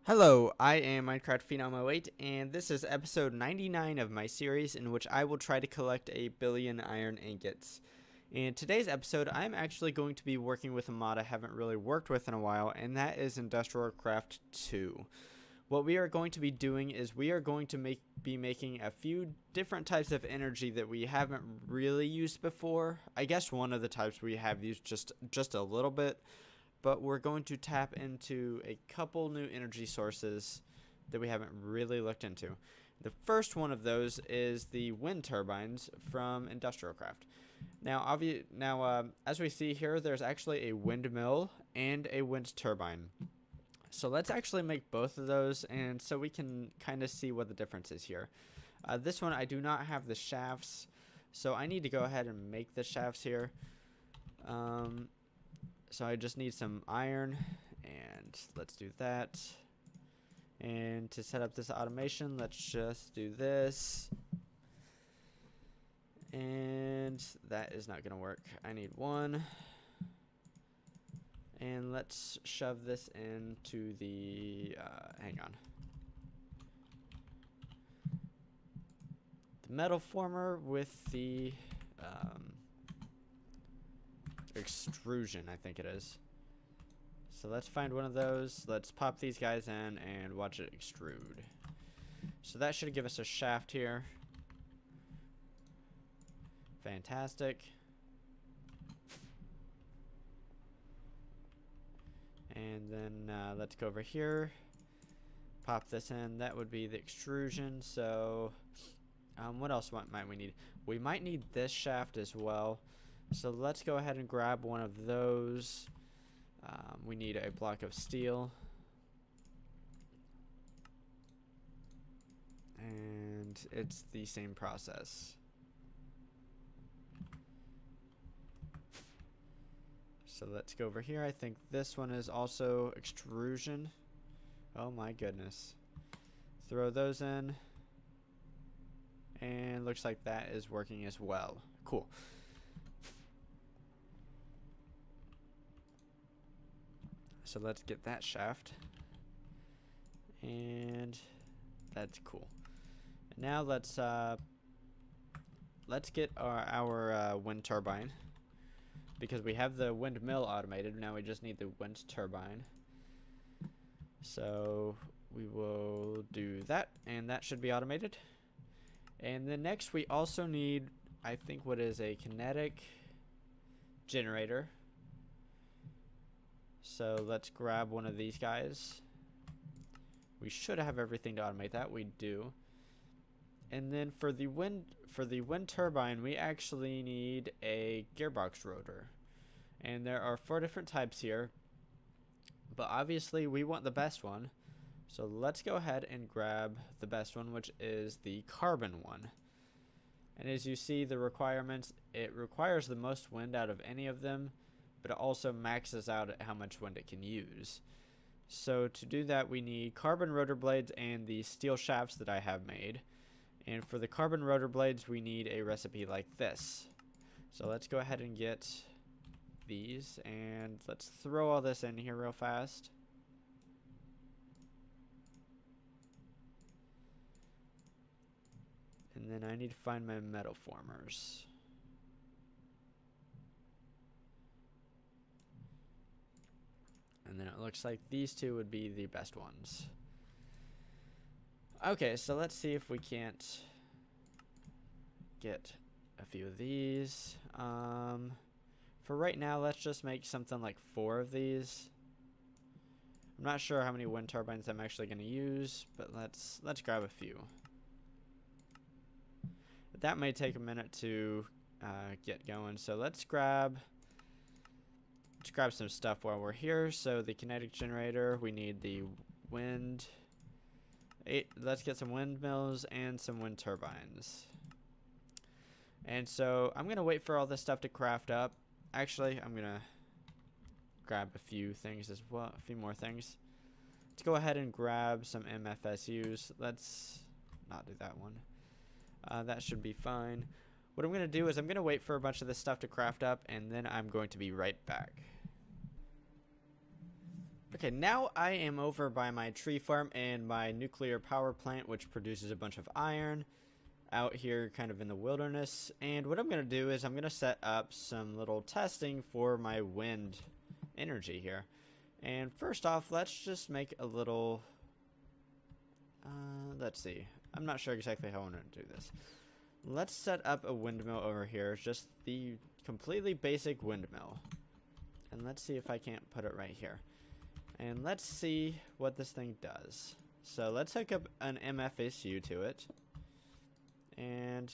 Hello, I am Minecraft Phenom 08, and this is episode 99 of my series in which I will try to collect a billion iron ingots. In today's episode, I'm actually going to be working with a mod I haven't really worked with in a while, and that is Industrial Craft 2. What we are going to be doing is we are going to be making a few different types of energy that we haven't really used before. I guess one of the types we have used just a little bit. But we're going to tap into a couple new energy sources that we haven't really looked into. The first one of those is the wind turbines from Industrial Craft. Now, as we see here, there's actually a windmill and a wind turbine. So let's actually make both of those, and so we can kind of see what the difference is here. This one, I do not have the shafts, so I need to go ahead and make the shafts here. So I just need some iron, and let's do that. And to set up this automation, let's just do this. And that is not going to work. I need one. And let's shove this into the, hang on. The metal former with the, extrusion, I think it is. So let's find one of those. Let's pop these guys in and watch it extrude. So that should give us a shaft here. Fantastic. And then let's go over here. Pop this in. That would be the extrusion. So what else might we need? We might need this shaft as well. So let's go ahead and grab one of those. We need a block of steel. And it's the same process. So let's go over here. I think this one is also extrusion. Oh my goodness. Throw those in. And looks like that is working as well. Cool. So let's get that shaft, and that's cool. And now let's get our wind turbine, because we have the windmill automated. Now we just need the wind turbine. So we will do that, and that should be automated. And then next we also need, I think, what is a kinetic generator. So let's grab one of these guys. We should have everything to automate that. We do. And then for the wind turbine, we actually need a gearbox rotor. And there are 4 different types here. But obviously we want the best one. So let's go ahead and grab the best one, which is the carbon one. And as you see the requirements, it requires the most wind out of any of them, but it also maxes out at how much wind it can use. So to do that, we need carbon rotor blades and the steel shafts that I have made. And for the carbon rotor blades, we need a recipe like this. So let's go ahead and get these, and let's throw all this in here real fast. And then I need to find my metal formers. And then it looks like these two would be the best ones. Okay, so let's see if we can't get a few of these. For right now, let's just make something like 4 of these. I'm not sure how many wind turbines I'm actually going to use, but let's grab a few. But that may take a minute to get going, so let's grab some stuff while we're here. So the kinetic generator, we need the wind. Let's get some windmills and some wind turbines. And so I'm gonna wait for all this stuff to craft up. Actually, I'm gonna grab a few things as well, a few more things. Let's go ahead and grab some MFSUs. Let's not do that one. That should be fine. What I'm gonna do is I'm gonna wait for a bunch of this stuff to craft up, and then I'm going to be right back. Okay, now I am over by my tree farm and my nuclear power plant, which produces a bunch of iron out here kind of in the wilderness. And what I'm going to do is I'm going to set up some little testing for my wind energy here. And first off, let's just make a little, let's see. I'm not sure exactly how I want to do this. Let's set up a windmill over here, just the completely basic windmill. And let's see if I can't put it right here. And let's see what this thing does. So let's hook up an MFSU to it. And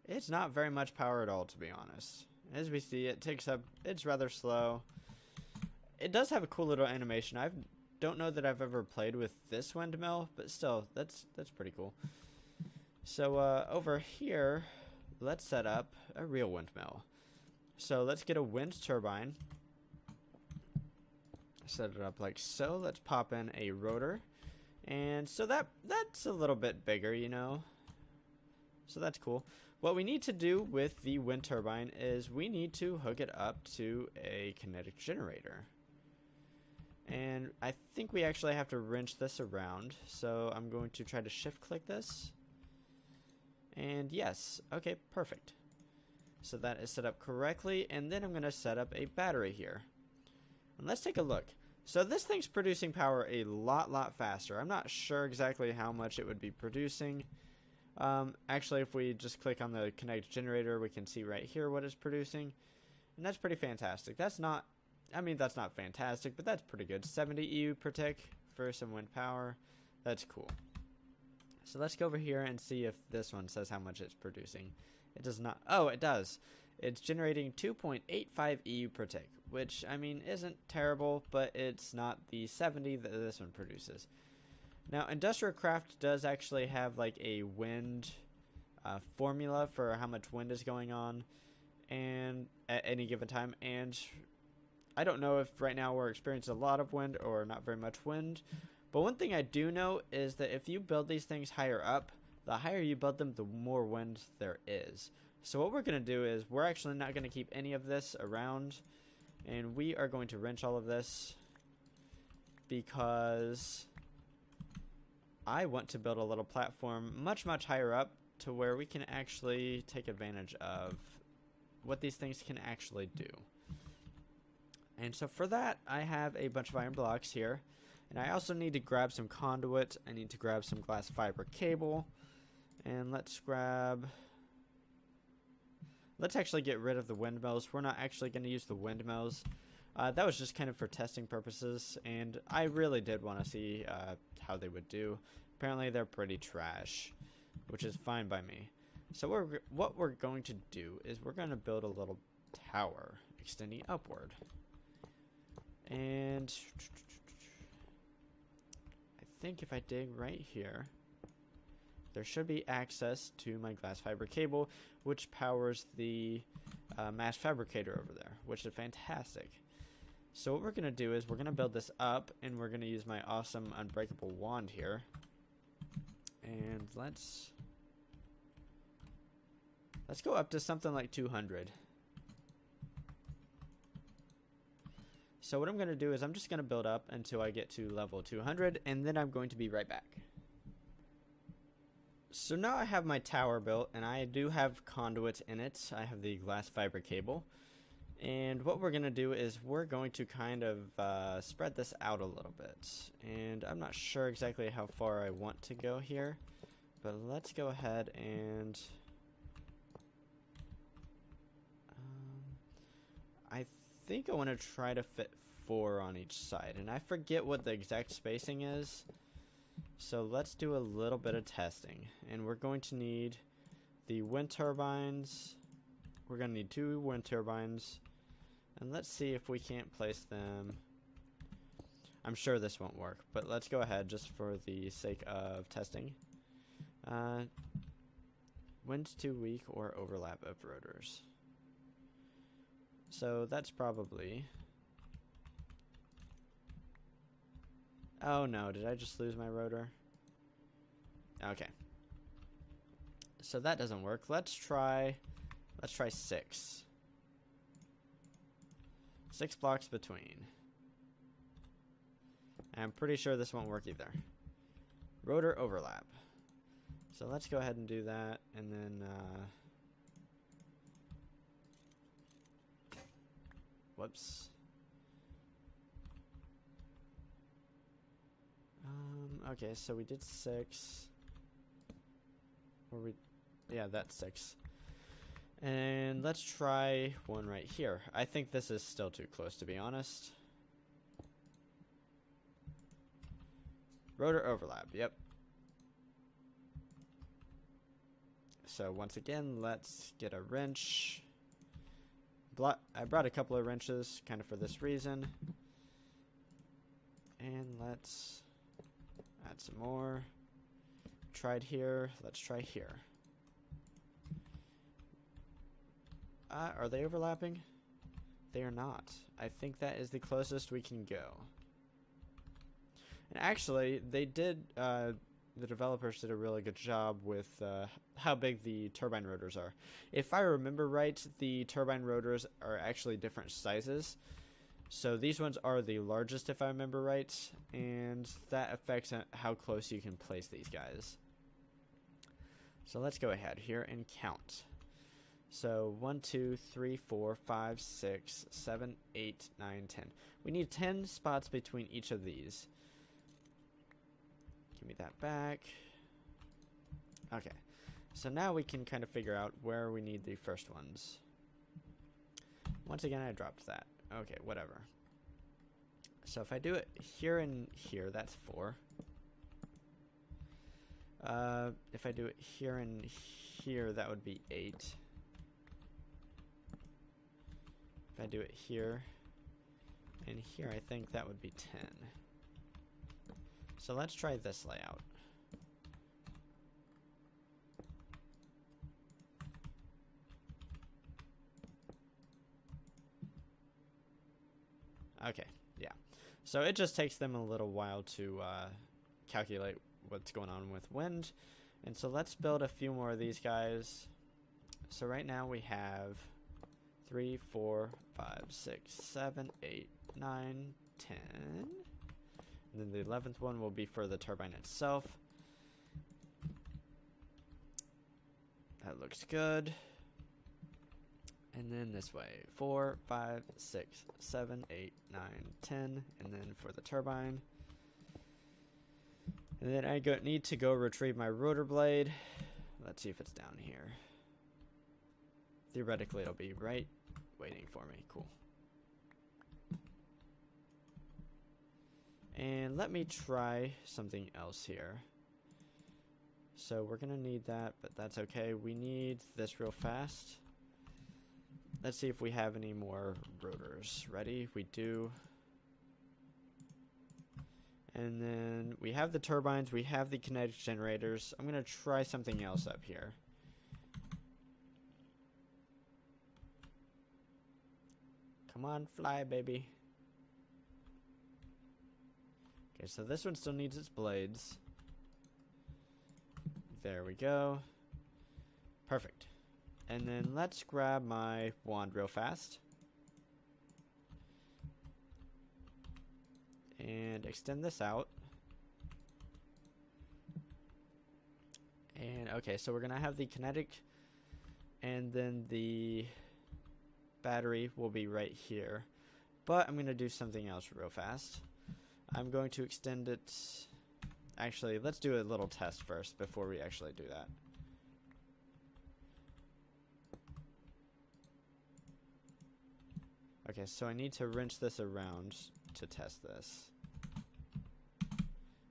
it's not very much power at all, to be honest. As we see, it takes up, it's rather slow. It does have a cool little animation. I don't know that I've ever played with this windmill, but still, that's pretty cool. So over here, let's set up a real windmill. So let's get a wind turbine. Set it up like so. Let's pop in a rotor. And so that's a little bit bigger, you know. So that's cool. What we need to do with the wind turbine is we need to hook it up to a kinetic generator. And I think we actually have to wrench this around. So I'm going to try to shift click this. And yes, okay, perfect. So that is set up correctly. And then I'm going to set up a battery here. And let's take a look. So this thing's producing power a lot faster. I'm not sure exactly how much it would be producing. Actually, if we just click on the kinetic generator, we can see right here what it's producing. And that's pretty fantastic. That's not, I mean, that's not fantastic, but that's pretty good. 70 EU per tick for some wind power. That's cool. So let's go over here and see if this one says how much it's producing. It does not. Oh, it does. It's generating 2.85 EU per tick, which, I mean, isn't terrible, but it's not the 70 that this one produces. Now, Industrial Craft does actually have, like, a wind formula for how much wind is going on and at any given time, and I don't know if right now we're experiencing a lot of wind or not very much wind, but one thing I do know is that if you build these things higher up, the higher you build them, the more wind there is. So what we're going to do is we're actually not going to keep any of this around, and we are going to wrench all of this because I want to build a little platform much higher up to where we can actually take advantage of what these things can actually do. And so for that, I have a bunch of iron blocks here, and I also need to grab some conduit. I need to grab some glass fiber cable, and let's actually get rid of the windmills. We're not actually going to use the windmills. That was just kind of for testing purposes, and I really did want to see how they would do. Apparently they're pretty trash, which is fine by me. So what we're going to do is we're going to build a little tower extending upward. And I think if I dig right here, there should be access to my glass fiber cable, which powers the mass fabricator over there, which is fantastic. So what we're going to do is we're going to build this up, and we're going to use my awesome unbreakable wand here. And let's go up to something like 200. So what I'm going to do is I'm just going to build up until I get to level 200, and then I'm going to be right back. So now I have my tower built, and I do have conduits in it. I have the glass fiber cable. And what we're going to do is we're going to kind of spread this out a little bit. And I'm not sure exactly how far I want to go here, but let's go ahead and I think I want to try to fit 4 on each side. And I forget what the exact spacing is. So let's do a little bit of testing. And we're going to need the wind turbines. We're going to need 2 wind turbines. And let's see if we can't place them. I'm sure this won't work, but let's go ahead just for the sake of testing. Wind's too weak or overlap of rotors. So that's probably... Oh no, did I just lose my rotor? Okay. So that doesn't work. Let's try 6. 6 blocks between. I'm pretty sure this won't work either. Rotor overlap. So let's go ahead and do that, and then whoops. Okay, so we did 6. Yeah, that's 6. And let's try one right here. I think this is still too close, to be honest. Rotor overlap, yep. So once again, let's get a wrench. I brought a couple of wrenches, kind of for this reason. And let's add some more. Tried here, let's try here. Are they overlapping? They are not. I think that is the closest we can go. And actually, they did, the developers did a really good job with how big the turbine rotors are. If I remember right, the turbine rotors are actually different sizes. So these ones are the largest, if I remember right, and that affects how close you can place these guys. So let's go ahead here and count. So 1, 2, 3, 4, 5, 6, 7, 8, 9, 10. We need 10 spots between each of these. Give me that back. Okay. So now we can kind of figure out where we need the first ones. Once again, I dropped that. Okay, whatever. So if I do it here and here, that's 4. If I do it here and here, that would be 8. If I do it here and here, I think that would be 10. So let's try this layout. Okay, yeah. So it just takes them a little while to calculate what's going on with wind. And so let's build a few more of these guys. So right now we have 3, 4, 5, 6, 7, 8, 9, 10. And then the 11th one will be for the turbine itself. That looks good. And then this way, 4, 5, 6, 7, 8, 9, 10, and then for the turbine. And then I need to go retrieve my rotor blade. Let's see if it's down here. Theoretically, it'll be right waiting for me. Cool. And let me try something else here. So we're going to need that, but that's okay. We need this real fast. Let's see if we have any more rotors. Ready? We do. And then we have the turbines. We have the kinetic generators. I'm going to try something else up here. Come on, fly, baby. Okay, so this one still needs its blades. There we go. Perfect. And then let's grab my wand real fast. And extend this out. And okay, so we're going to have the kinetic, and then the battery will be right here. But I'm going to do something else real fast. I'm going to extend it. Actually, let's do a little test first before we actually do that. Okay, so I need to wrench this around to test this.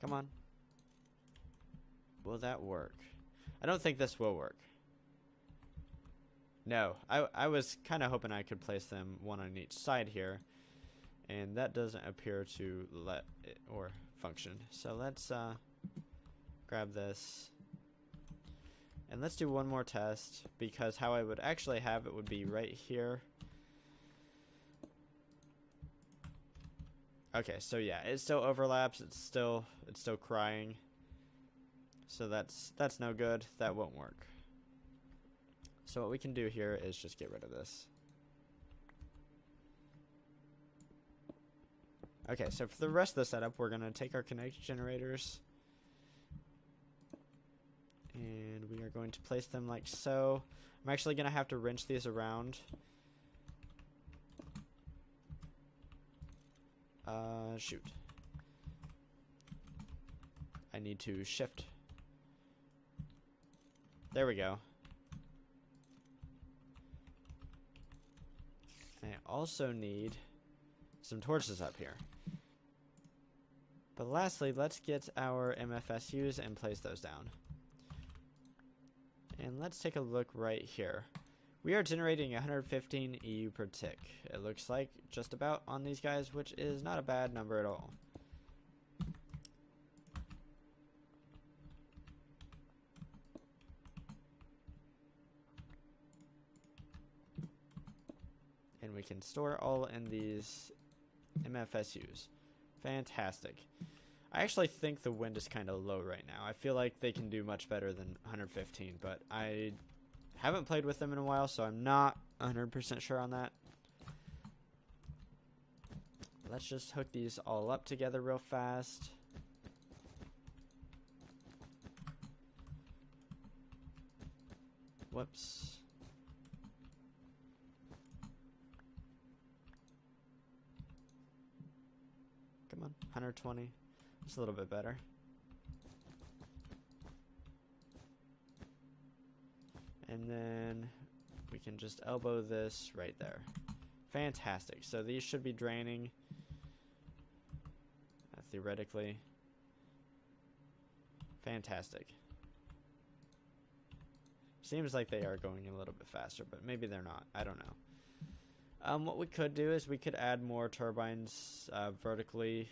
Come on. Will that work? I don't think this will work. No, I was kind of hoping I could place them one on each side here, and that doesn't appear to let it or function. So let's grab this, and let's do one more test, because how I would actually have it would be right here. Okay, so yeah, it still overlaps. It's still crying. So that's no good. That won't work. So what we can do here is just get rid of this. Okay, so for the rest of the setup, we're going to take our connect generators. And we are going to place them like so. I'm actually going to have to wrench these around. Shoot. I need to shift. There we go. And I also need some torches up here. But lastly, let's get our MFSUs and place those down. And let's take a look right here. We are generating 115 EU per tick. It looks like just about on these guys, which is not a bad number at all. And we can store all in these MFSUs. Fantastic. I actually think the wind is kind of low right now. I feel like they can do much better than 115, but I haven't played with them in a while, so I'm not 100% sure on that. Let's just hook these all up together real fast. Whoops. Come on, 120. It's a little bit better. And then we can just elbow this right there. Fantastic. So these should be draining. Theoretically. Fantastic. Seems like they are going a little bit faster, but maybe they're not. I don't know. What we could do is we could add more turbines vertically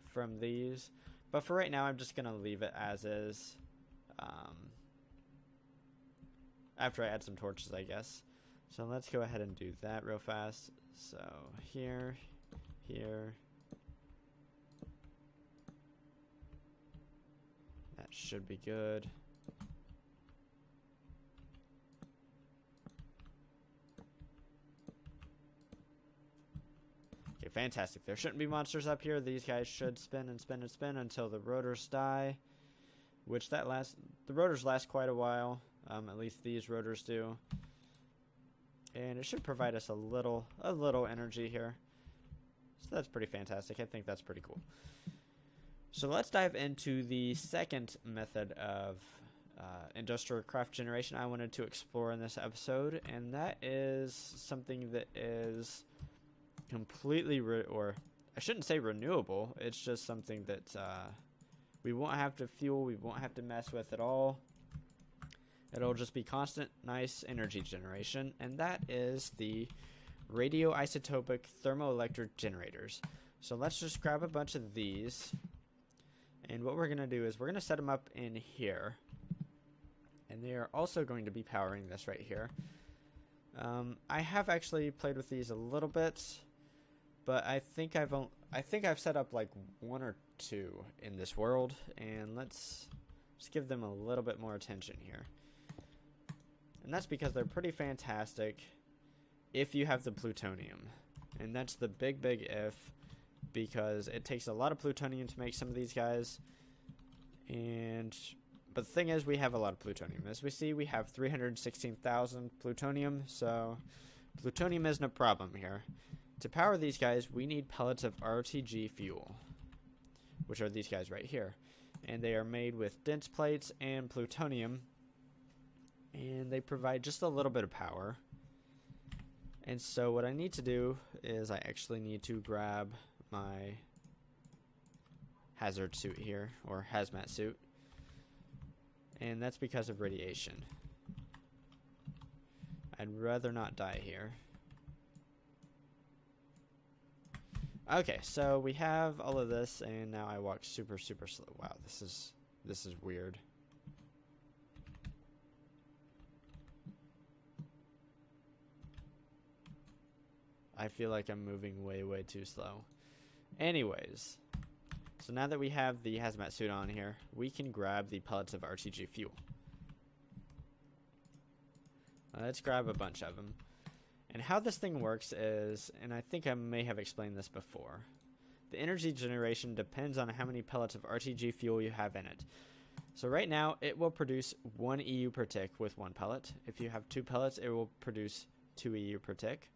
from these. But for right now, I'm just going to leave it as is. After I add some torches, I guess. So let's go ahead and do that real fast. So here, here. That should be good. Okay, fantastic. There shouldn't be monsters up here. These guys should spin and spin and spin until the rotors die. Which the rotors last quite a while. At least these rotors do. And it should provide us a little energy here. So that's pretty fantastic. I think that's pretty cool. So let's dive into the second method of industrial craft generation I wanted to explore in this episode, and that is something that is completely, or I shouldn't say renewable, it's just something that we won't have to fuel, we won't have to mess with at all. It'll just be constant, nice energy generation, and that is the radioisotopic thermoelectric generators. So let's just grab a bunch of these, and what we're going to do is we're going to set them up in here, and they are also going to be powering this right here. I have actually played with these a little bit, but I think I've set up like one or two in this world, and let's just give them a little bit more attention here. And that's because they're pretty fantastic if you have the plutonium. And that's the big if, because it takes a lot of plutonium to make some of these guys. But the thing is, we have a lot of plutonium. As we see, we have 316,000 plutonium, so plutonium isn't a problem here. To power these guys, we need pellets of RTG fuel, which are these guys right here. And they are made with dense plates and plutonium, and they provide just a little bit of power. And so what I need to do is I actually need to grab my hazard suit here, or hazmat suit, and that's because of radiation. I'd rather not die here. Okay, so we have all of this, and now I walk super slow. Wow, this is weird. I feel like I'm moving way too slow. Anyways, so now that we have the hazmat suit on here, we can grab the pellets of RTG fuel. Let's grab a bunch of them. And how this thing works is, and I think I may have explained this before, The energy generation depends on how many pellets of RTG fuel you have in it. So right now, it will produce 1 EU per tick with 1 pellet. If you have 2 pellets, it will produce 2 EU per tick.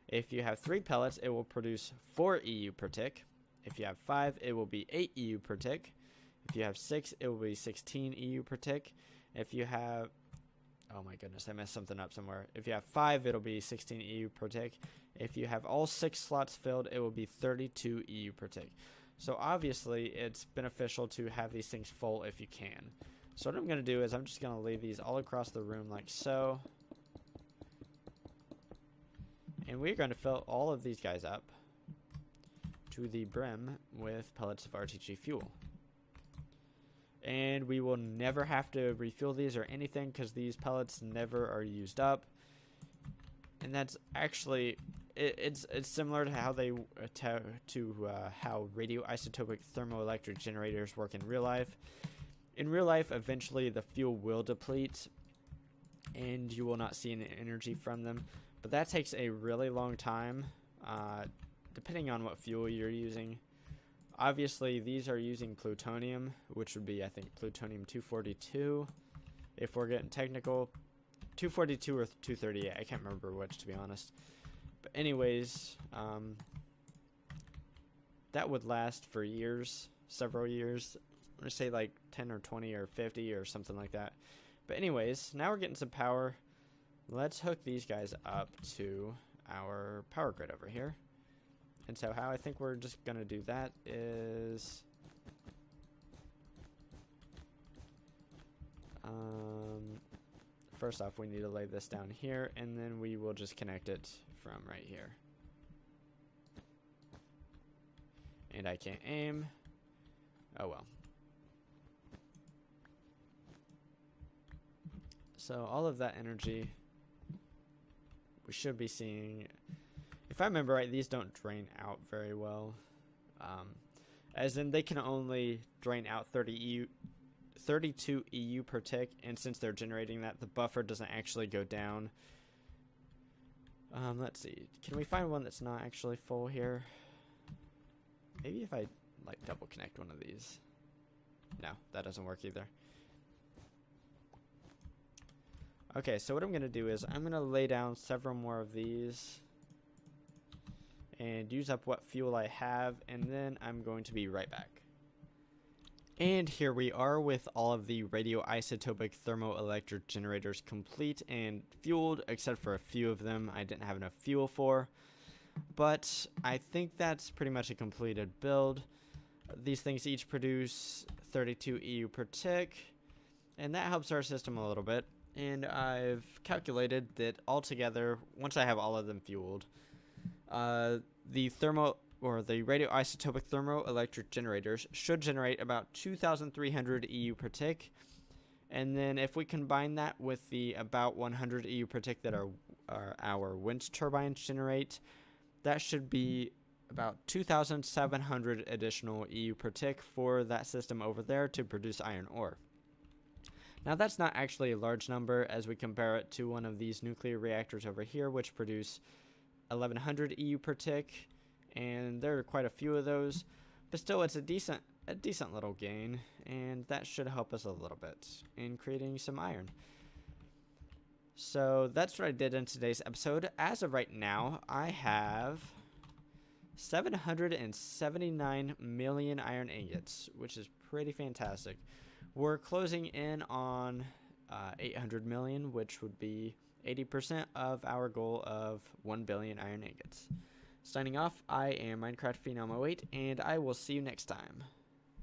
If you have 3 pellets, it will produce 4 EU per tick. If you have 5, it will be 8 EU per tick. If you have 6, it will be 16 EU per tick. If you have... Oh my goodness, I messed something up somewhere. If you have 5, it'll be 16 EU per tick. If you have all 6 slots filled, it will be 32 EU per tick. So obviously, it's beneficial to have these things full if you can. So what I'm going to do is I'm just going to leave these all across the room like so. And we're going to fill all of these guys up to the brim with pellets of RTG fuel. And we will never have to refuel these or anything because these pellets never are used up. And that's actually, it's similar to how they how radioisotopic thermoelectric generators work in real life. In real life, eventually the fuel will deplete, and you will not see any energy from them. But that takes a really long time, depending on what fuel you're using. Obviously, these are using plutonium, which would be, I think, plutonium-242. If we're getting technical, 242 or 238, I can't remember which, to be honest. But anyways, that would last for years, several years. I'm going to say like 10 or 20 or 50 or something like that. But anyways, now we're getting some power. Let's hook these guys up to our power grid over here. And so how I think we're just going to do that is... first off, we need to lay this down here, and then we will just connect it from right here. And I can't aim. Oh well. So all of that energy we should be seeing... If I remember right, these don't drain out very well. As in, they can only drain out 32 EU per tick, and since they're generating that, the buffer doesn't actually go down. Let's see. Can we find one that's not actually full here? Maybe if I, like, double connect one of these. No, that doesn't work either. Okay, so what I'm going to do is I'm going to lay down several more of these and use up what fuel I have, and then I'm going to be right back. And here we are with all of the radioisotopic thermoelectric generators complete and fueled, except for a few of them I didn't have enough fuel for. But I think that's pretty much a completed build. These things each produce 32 EU per tick, and that helps our system a little bit. And I've calculated that altogether, once I have all of them fueled, the radioisotopic thermoelectric generators should generate about 2,300 EU per tick. And then if we combine that with the about 100 EU per tick that our wind turbines generate, that should be about 2,700 additional EU per tick for that system over there to produce iron ore. Now that's not actually a large number as we compare it to one of these nuclear reactors over here, which produce 1,100 EU per tick, and there are quite a few of those, but still it's a decent little gain, and that should help us a little bit in creating some iron. So that's what I did in today's episode. As of right now, I have 779 million iron ingots, which is pretty fantastic. We're closing in on 800 million, which would be 80% of our goal of 1 billion iron ingots. Signing off, I am Minecraft Phenom 08, and I will see you next time.